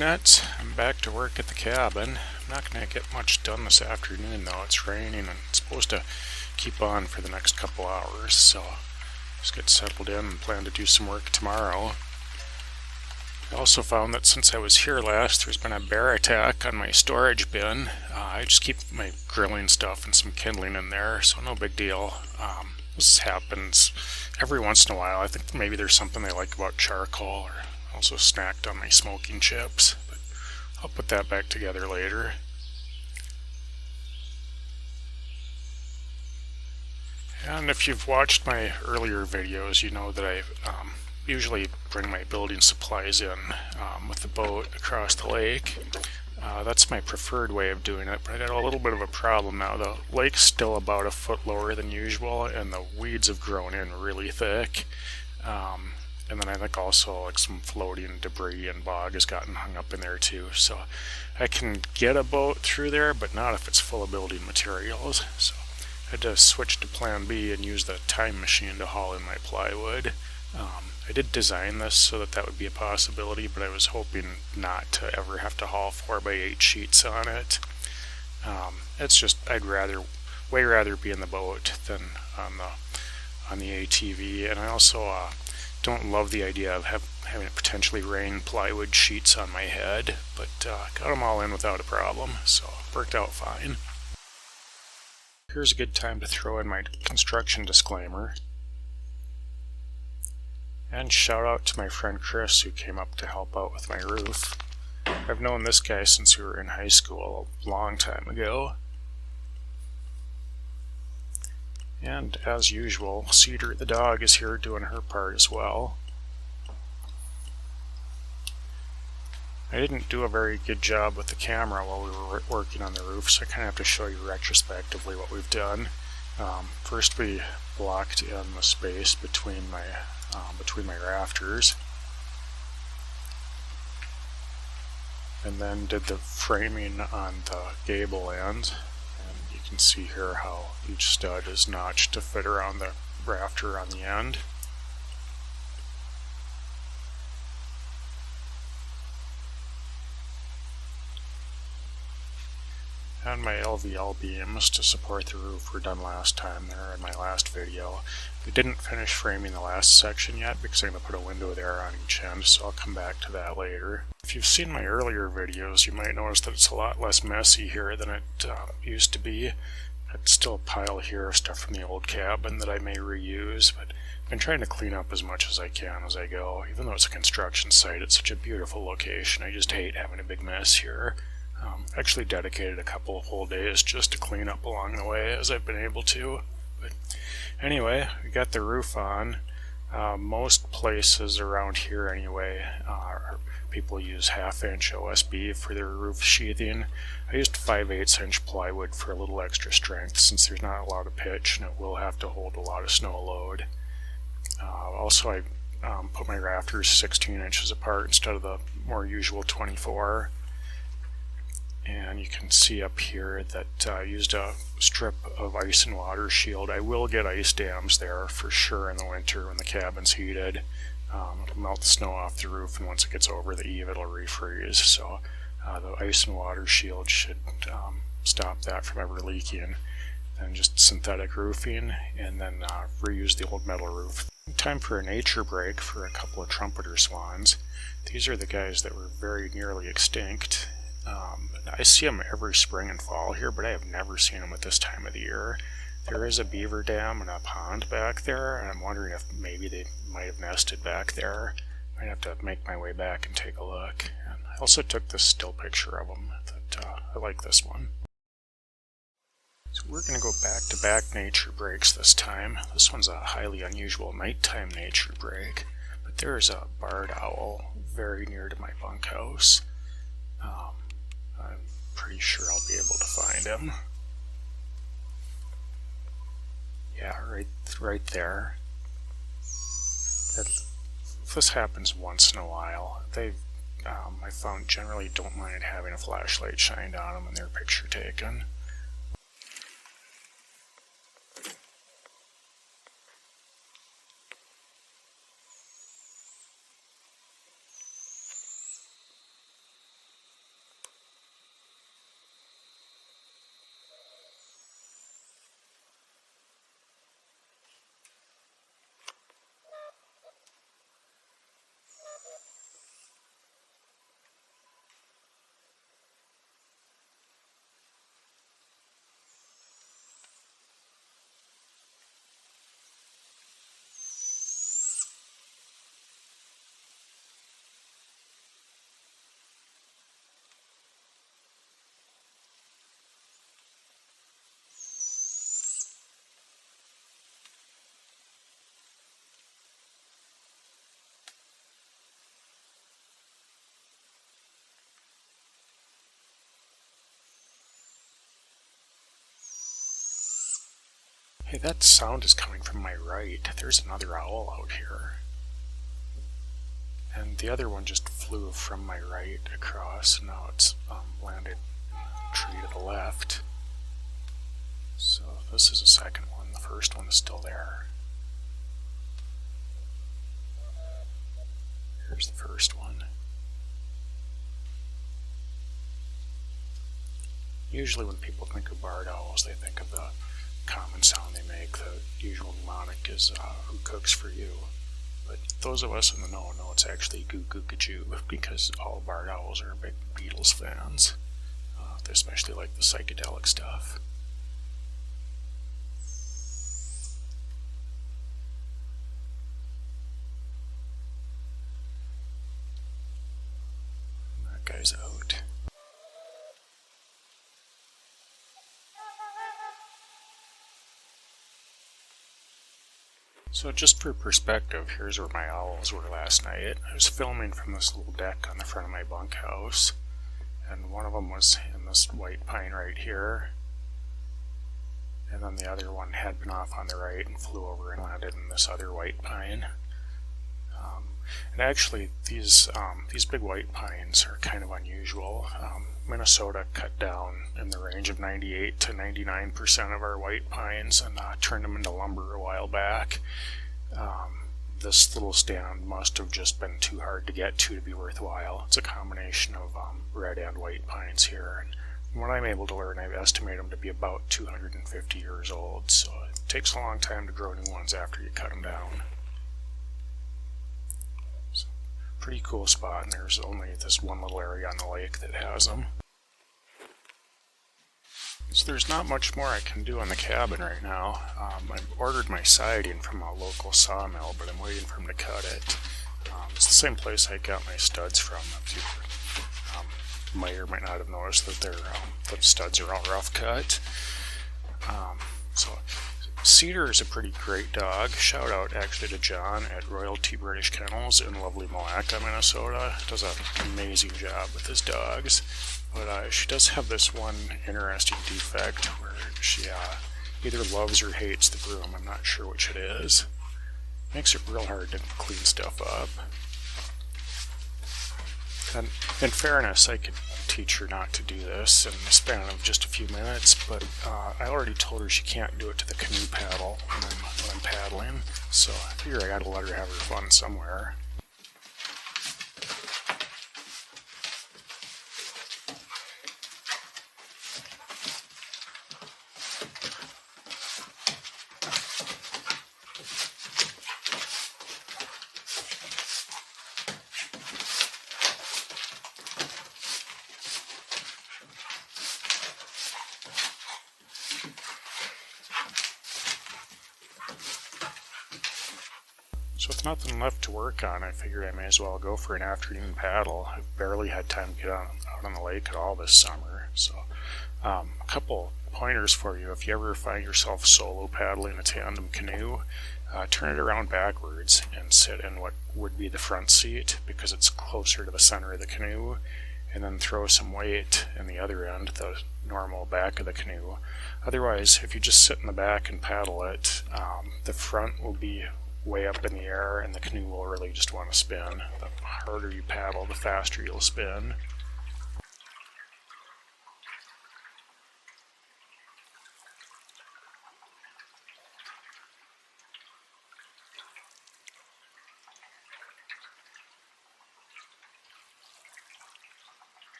Internet. I'm back to work at the cabin. I'm not going to get much done this afternoon though. It's raining and it's supposed to keep on for the next couple hours, so just get settled in and plan to do some work tomorrow. I also found that since I was here last, there's been a bear attack on my storage bin. I just keep my grilling stuff and some kindling in there, so no big deal. This happens every once in a while. I think maybe there's something they like about charcoal, or also snacked on my smoking chips, but I'll put that back together later. And if you've watched my earlier videos, you know that I usually bring my building supplies in with the boat across the lake. That's my preferred way of doing it, but I got a little bit of a problem now. The lake's still about a foot lower than usual, and the weeds have grown in really thick. And then I think also like some floating debris and bog has gotten hung up in there too. So I can get a boat through there, but not if it's full of building materials. So I had to switch to plan B and use the time machine to haul in my plywood. I did design this so that would be a possibility, but I was hoping not to ever have to haul 4x8 sheets on it. It's just I'd way rather be in the boat than on the ATV, and I also don't love the idea of having it potentially rain plywood sheets on my head, but got them all in without a problem, so it worked out fine. Here's a good time to throw in my construction disclaimer. And shout out to my friend Chris, who came up to help out with my roof. I've known this guy since we were in high school a long time ago. And as usual, Cedar the dog is here doing her part as well. I didn't do a very good job with the camera while we were working on the roof, so I kind of have to show you retrospectively what we've done. First we blocked in the space between my rafters, and then did the framing on the gable end. And you can see here how each stud is notched to fit around the rafter on the end. And my LVL beams to support the roof were done last time there in my last video. We didn't finish framing the last section yet because I'm going to put a window there on each end, so I'll come back to that later. If you've seen my earlier videos, you might notice that it's a lot less messy here than it used to be. It's still a pile here of stuff from the old cabin that I may reuse, but I've been trying to clean up as much as I can as I go. Even though it's a construction site, it's such a beautiful location. I just hate having a big mess here. Actually dedicated a couple of whole days just to clean up along the way as I've been able to. But anyway, we got the roof on. Most places around here anyway, people use 1/2" OSB for their roof sheathing. I used 5/8 inch plywood for a little extra strength since there's not a lot of pitch and it will have to hold a lot of snow load. Also I put my rafters 16 inches apart instead of the more usual 24. And you can see up here that I used a strip of ice and water shield. I will get ice dams there for sure in the winter when the cabin's heated. It'll melt the snow off the roof, and once it gets over the eave it'll refreeze. So the ice and water shield should stop that from ever leaking. Then just synthetic roofing, and then reuse the old metal roof. Time for a nature break for a couple of trumpeter swans. These are the guys that were very nearly extinct. I see them every spring and fall here, but I have never seen them at this time of the year. There is a beaver dam and a pond back there, and I'm wondering if maybe they might have nested back there. Might have to make my way back and take a look. And I also took this still picture of them. I like this one. So we're going to go back-to-back nature breaks this time. This one's a highly unusual nighttime nature break, but there's a barred owl very near to my bunkhouse. I'm pretty sure I'll be able to find him. Yeah, right there. This happens once in a while. I found generally don't mind having a flashlight shined on them and their picture taken. Hey, that sound is coming from my right. There's another owl out here. And the other one just flew from my right across, and now it's landed in a tree to the left. So this is the second one. The first one is still there. Here's the first one. Usually when people think of barred owls, they think of the common sound they make. The usual mnemonic is who cooks for you. But those of us in the know it's actually Goo Goo Gajoo, because all barred owls are big Beatles fans. They especially like the psychedelic stuff. That guy's out. So just for perspective, here's where my owls were last night. I was filming from this little deck on the front of my bunkhouse, and one of them was in this white pine right here, and then the other one had been off on the right and flew over and landed in this other white pine. And actually, these big white pines are kind of unusual. Minnesota cut down in the range of 98 to 99% of our white pines and turned them into lumber a while back. This little stand must have just been too hard to get to be worthwhile. It's a combination of red and white pines here. And from what I'm able to learn, I estimate them to be about 250 years old, so it takes a long time to grow new ones after you cut them down. Pretty cool spot, and there's only this one little area on the lake that has them. So there's not much more I can do on the cabin right now. I've ordered my siding from a local sawmill, but I'm waiting for him to cut it. It's the same place I got my studs from. If you might or might not have noticed that the studs are all rough cut. So Cedar is a pretty great dog. Shout out actually to John at Royalty British Kennels in lovely Malacca, Minnesota. Does an amazing job with his dogs. But she does have this one interesting defect where she either loves or hates the broom. I'm not sure which it is. Makes it real hard to clean stuff up. And in fairness, I could teach her not to do this in the span of just a few minutes, but I already told her she can't do it to the canoe paddle when I'm paddling, so I figure I gotta let her have her fun somewhere. So with nothing left to work on, I figured I may as well go for an afternoon paddle. I've barely had time to get out on the lake at all this summer. So a couple pointers for you. If you ever find yourself solo paddling a tandem canoe, turn it around backwards and sit in what would be the front seat because it's closer to the center of the canoe, and then throw some weight in the other end, the normal back of the canoe. Otherwise, if you just sit in the back and paddle it, the front will be way up in the air and the canoe will really just want to spin. The harder you paddle, the faster you'll spin.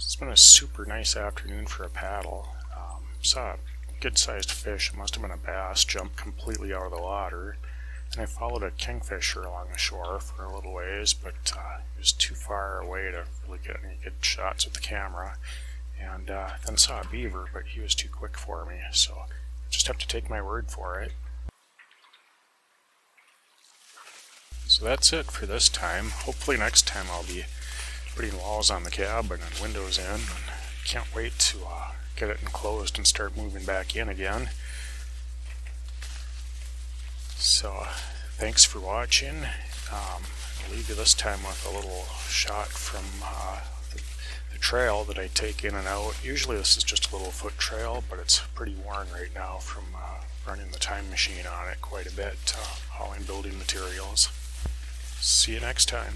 It's been a super nice afternoon for a paddle. Saw a good-sized fish, it must have been a bass, jump completely out of the water. And I followed a kingfisher along the shore for a little ways, but he was too far away to really get any good shots with the camera. And then saw a beaver, but he was too quick for me. So just have to take my word for it. So that's it for this time. Hopefully next time I'll be putting walls on the cabin and windows in. And can't wait to get it enclosed and start moving back in again. So thanks for watching. I'll leave you this time with a little shot from the trail that I take in and out. Usually this is just a little foot trail, but it's pretty worn right now from running the time machine on it quite a bit, hauling building materials. See you next time.